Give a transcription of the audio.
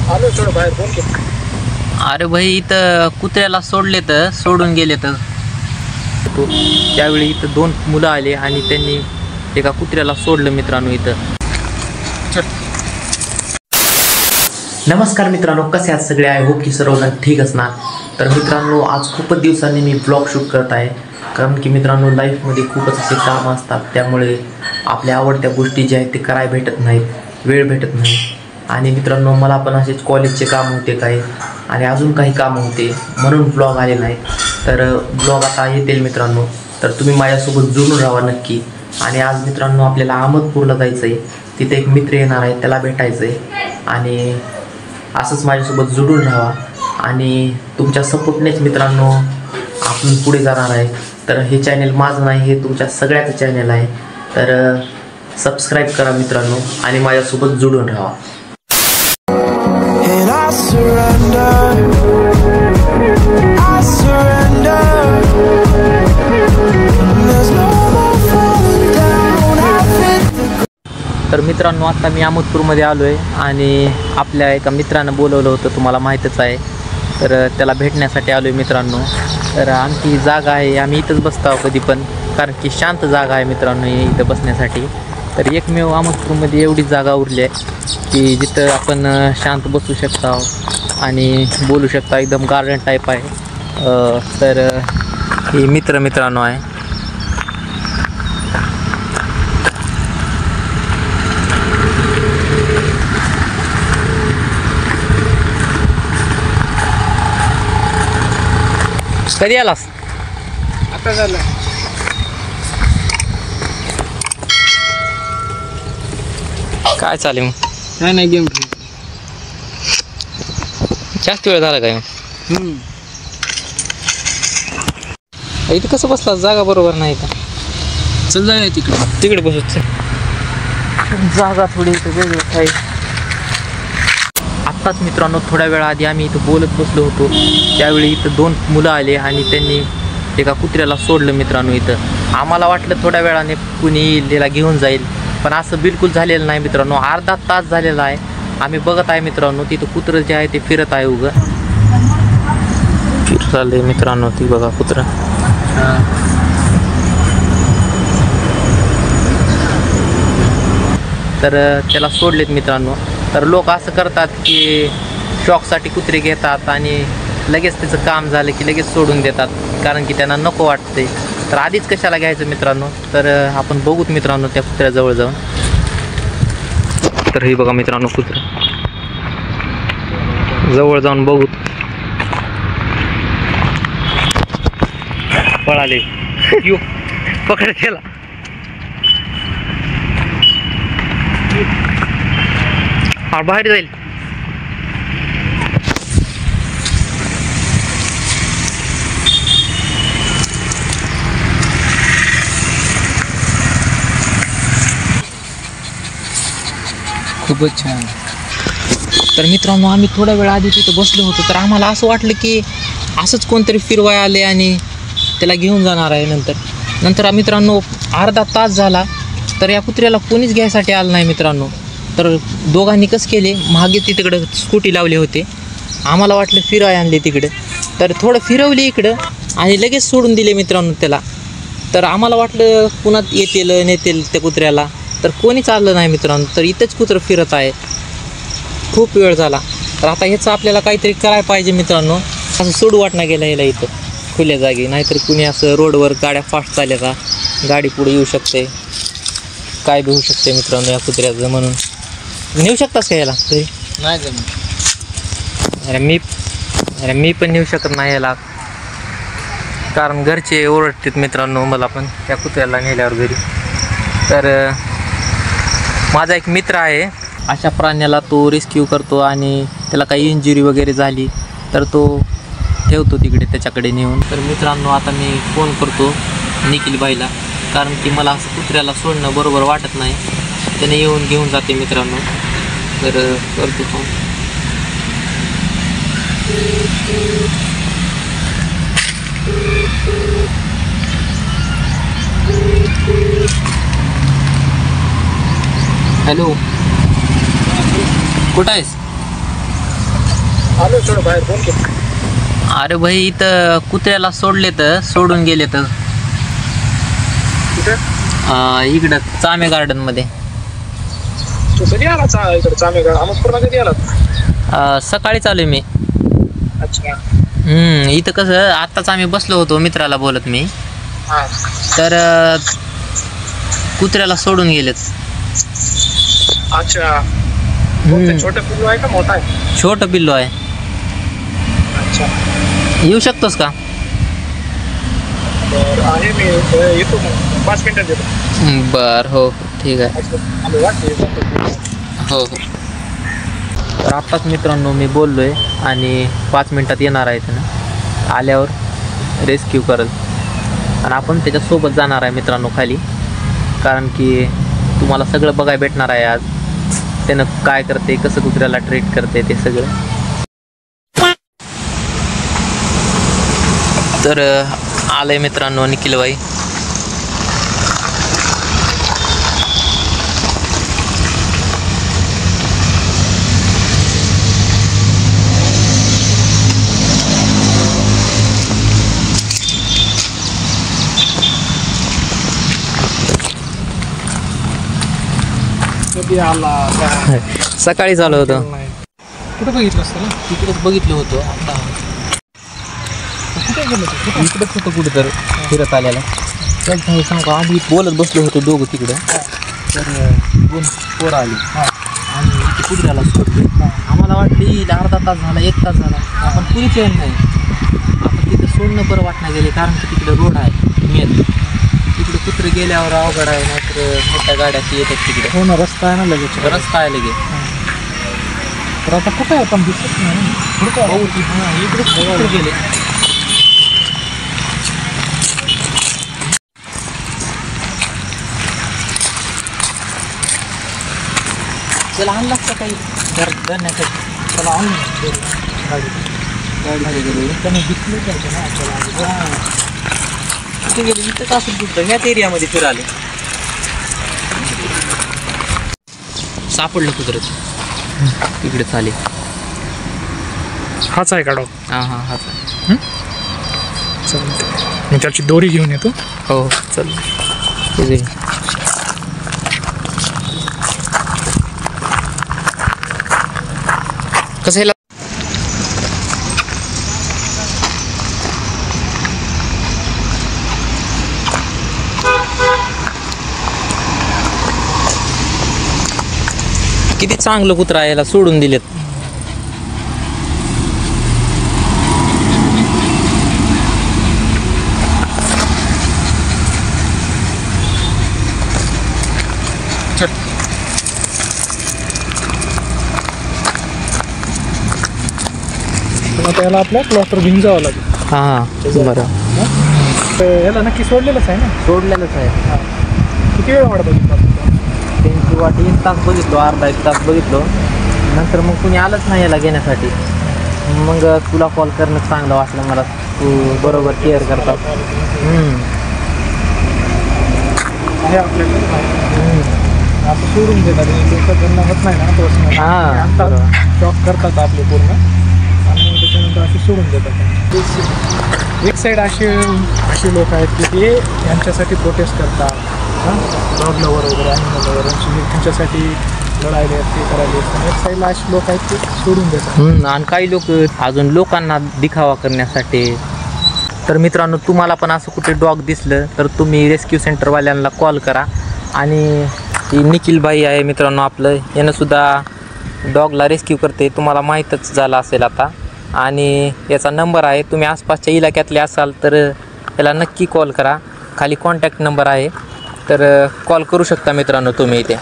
आलो थोडं बाहेर फोन के. अरे भाई इथं कुत्र्याला सोडले तर सोडून गेले तर त्यावेळी इथं 2 मुलं आले आणि त्यांनी एका कुत्र्याला सोडलं मित्रांनो इथं. नमस्कार मित्रांनो, कसे आहात सगळे? आय होप की सर्वजण ठीक असणार. तर मित्रांनो, आज खूपच दिवसांनी मी ब्लॉग शूट करत आहे, कारण की मित्रांनो लाईफमध्ये खूपच असे कामं असतात, त्यामुळे आपल्या आवडत्या गोष्टी ज्या आहेत ते करायला भेटत नाहीत, वेळ भेटत नाही. आणि मित्रांनो, मला पण असेच कॉलेजचे काम होते काही आणि अजून काही कामं होते, म्हणून ब्लॉग आले नाही. तर ब्लॉग आता येतील मित्रांनो, तर तुम्ही माझ्यासोबत जुळून राहा नक्की. आणि आज मित्रांनो आपल्याला अहमदपूरला जायचं आहे, तिथे एक मित्र येणार आहे, त्याला भेटायचं आहे. आणि असंच माझ्यासोबत जुळून राहा आणि तुमच्या सपोर्टनेच मित्रांनो आपण पुढे जाणार आहे. तर हे चॅनल माझं नाही, हे तुमच्या सगळ्याचं चॅनल आहे. तर सबस्क्राईब करा मित्रांनो आणि माझ्यासोबत जुळून राहा. तर मित्रांनो, आता मी अहमदपूरमध्ये आलो आहे आणि आपल्या एका मित्रानं बोलवलं होतं, तुम्हाला माहीतच आहे. तर त्याला भेटण्यासाठी आलो आहे मित्रांनो. तर आमची जागा आहे, आम्ही इथंच बसतो आहोत कधी पण, कारण की शांत जागा आहे मित्रांनो इथं बसण्यासाठी. तर एकमेव अहमदपूरमध्ये एवढीच जागा उरली आहे की जिथं आपण शांत बसू शकता आणि बोलू शकता, एकदम गार्डन टाईप आहे. तर ही मित्रांनो आहे. कधी आलास? आता झालं. काय चालेल मग? काय नाही, गेम जास्त वेळ झाला काय? इथं कसं बसला? जागा बरोबर नाही का? चल जाऊया तिकडे बसत जागा थोडी वेगळं आहे. आत्ताच मित्रांनो थोड्या वेळा आधी आम्ही इथं बोलत बसलो होतो, त्यावेळी इथं 2 मुलं आले आणि त्यांनी एका कुत्र्याला सोडलं मित्रांनो इथं. आम्हाला वाटलं थोड्या वेळाने कुणी येईल, त्याला घेऊन जाईल, पण असं बिलकुल झालेलं नाही मित्रांनो. अर्धा तास झालेला आहे, आम्ही बघत आहे मित्रांनो, तिथं कुत्रं जे आहे ते फिरत आहे, उगं फिरत आले मित्रांनो. ती बघा कुत्रं. तर त्याला सोडलेत मित्रांनो. तर लोक असं करतात की शॉकसाठी कुत्रे घेतात आणि लगेच त्याचं काम झालं की लगेच सोडून देतात, कारण की त्यांना नको वाटते. तर आधीच कशाला घ्यायचं मित्रांनो. तर आपण बघूत मित्रांनो त्या कुत्र्याजवळ जाऊन. तर हे बघा मित्रांनो कुत्रं, जवळ जाऊन बघूत. पळाले, यो पकड त्याला. बाहेर जाईल. खूपच छान. तर मित्रांनो, आम्ही थोड्या वेळ आधी तिथं बसलो होतो, तर आम्हाला असं वाटलं की असंच कोणतरी फिरवाय आले आणि त्याला घेऊन जाणार आहे. नंतर मित्रांनो अर्धा तास झाला, तर या कुत्र्याला कोणीच घ्यायसाठी आलं नाही मित्रांनो. तर दोघांनी कसं केले, मागे तिकडं स्कूटी लावले होते, आम्हाला वाटलं फिराय आणले तिकडं, तर थोडं फिरवले इकडं आणि लगेच सोडून दिले मित्रांनो त्याला. तर आम्हाला वाटलं पुन्हा येतील नेतील त्या कुत्र्याला, तर कोणीच आलं नाही मित्रांनो. तर इथंच कुत्रं फिरत आहे, खूप वेळ झाला. तर आता ह्याचं आपल्याला काहीतरी करायला पाहिजे मित्रांनो. असं सोडू वाटणं गेलं याला इथं खुल्या जागी, नाहीतर कुणी असं रोडवर गाड्या फास्ट चालल्या, गाडी पुढे येऊ शकते, काय बी होऊ शकते मित्रांनो या कुत्र्याचं. म्हणून नेऊ शकतास का याला तरी? नाही जमत. अरे मी पण नेऊ शकत नाही याला, कारण घरचे ओरडतात मित्रांनो मला पण त्या कुत्र्याला नेल्यावर घरी. तर माझा एक मित्र आहे, अशा प्राण्याला तो रेस्क्यू करतो आणि त्याला काही इंजुरी वगैरे झाली तर तो ठेवतो तिकडे त्याच्याकडे नेऊन. तर मित्रांनो आता मी फोन करतो निखिल भाईला, कारण की मला असं कुत्र्याला सोडणं बरोबर वाटत नाही, त्याने येऊन घेऊन जाते मित्रांनो. तर करतो फोन. हॅलो, कुठं आहेस? आलो थोडं बाहेर फोन केला. अरे भाई इथं कुत्र्याला सोडले तर सोडून गेले तर कुठे इकडं चामे गार्डनमध्ये. तू कधी आला इकडे चामेगाव अहमदपूरला कधी आला? सकाळी चालू आहे मी. अच्छा. इथं कसं आत्ताच आम्ही बसलो होतो मित्राला बोलत मी, हां तर कुत्र्याला सोडून गेलेत. अच्छा. कोणतं छोटं पिल्लू आहे का मोठा आहे? छोटं पिल्लू आहे. अच्छा. येऊ शकतोस का? बरं आहे मी येतो मग 5 मिनिटात येतो. बर हो ठीक आहे. आलो वाटते. हो हो. तर आत्ताच मित्रांनो मी बोललोय आणि 5 मिनिटात येणार आहे त्यानं. आल्यावर रेस्क्यू करेल आणि आपण त्याच्यासोबत जाणार आहे मित्रांनो खाली, कारण की तुम्हाला सगळं बघायला भेटणार आहे आज. त्यानं काय करते, कसं कुत्र्याला ट्रीट करते ते सगळं. तर आलंय मित्रांनो निखिल भाई. कधी आला? सकाळी चालू होतं. कुठं बघितलं असतं? तिकडेच बघितलं होतं. आता कुठे गेलं तू? इकडेच होतं कुठं तर फिरत आल्याला. त्याला सांगू आधी बोलत बसलो होतो दोघं तिकडं. तर 2 पोरं आली आणि इथे कुत्र्याला सोडली. आम्हाला वाटली अर्धा तास झाला, 1 तास झाला, आपण पुरीच येत नाही. आपण तिथं सोडणं बरं वाटणं गेले, कारण की तिकडे रोड आहे मेन. तिकडे कुत्रे गेल्यावर अवघड आहे, नाहीतर मोठ्या गाड्याची येतात तिकडे. हो ना, रस्ता आहे ना लगेच. रस्ता आहे लगे. तर आता कुठं आहे पण दिसत नाही. कुठं हो हां इकडेच कुत्रे गेले. चला आणलाच का काही धरण्यासाठी? चला आणलं गाडी गेले त्याने दिसलं पाहिजे ना आपल्याला. तिथे गेले इथंच असेल कुठं, ह्याच एरियामध्ये फिराले. सापडलं कुत्रच तिकडे चालेल. हाच आहे का डॉग? हां हां हां चालतं. मी त्याची दोरी घेऊन येतो. हो हो चल. कसं ह्याला किती चांगलं कुत्रा याला सोडून दिलेत. आता याला आपल्या क्लॉस्टर घेऊन जावं लागेल. हां हां बरं. तर याला नक्की सोडलेलंच आहे ना? सोडलेलंच आहे. किती वेळ वाट बघितला? त्यांची वाट 1 तास बघितलो, अर्धा 1 तास बघितलो. नंतर मग कुणी आलंच नाही याला घेण्यासाठी. मग तुला कॉल करणं चांगलं वाटलं मला. तू बरोबर केअर करतात. आहे आपल्याकडे. असं सोडून देतात लोक, त्यांना होत नाही ना पर्सनल. हां शॉक करतात आपले पूर्ण आणि त्याच्यानंतर असे सोडून देतात. एक साईड असे लोक आहेत की ते यांच्यासाठी प्रोटेस्ट करतात, डॉग लवर वगैरे, ॲनिमल लवर, त्यांच्यासाठी लढायले ते करायले. एक साईडला असे लोक आहेत ते सोडून देतात. आणि काही लोक अजून लोकांना दिखावा करण्यासाठी. तर मित्रांनो, तुम्हाला पण असं कुठे डॉग दिसलं तर तुम्ही रेस्क्यू सेंटरवाल्यांना कॉल करा. आणि ही निखिल भाई आहे मित्रांनो आपलं, यानंसुद्धा डॉगला रेस्क्यू करते, तुम्हाला माहीतच झालं असेल आता. आणि याचा नंबर आहे, तुम्ही आसपासच्या इलाक्यातले असाल तर याला नक्की कॉल करा. खाली कॉन्टॅक्ट नंबर आहे, तर कॉल करू शकता मित्रांनो तुम्ही इथे.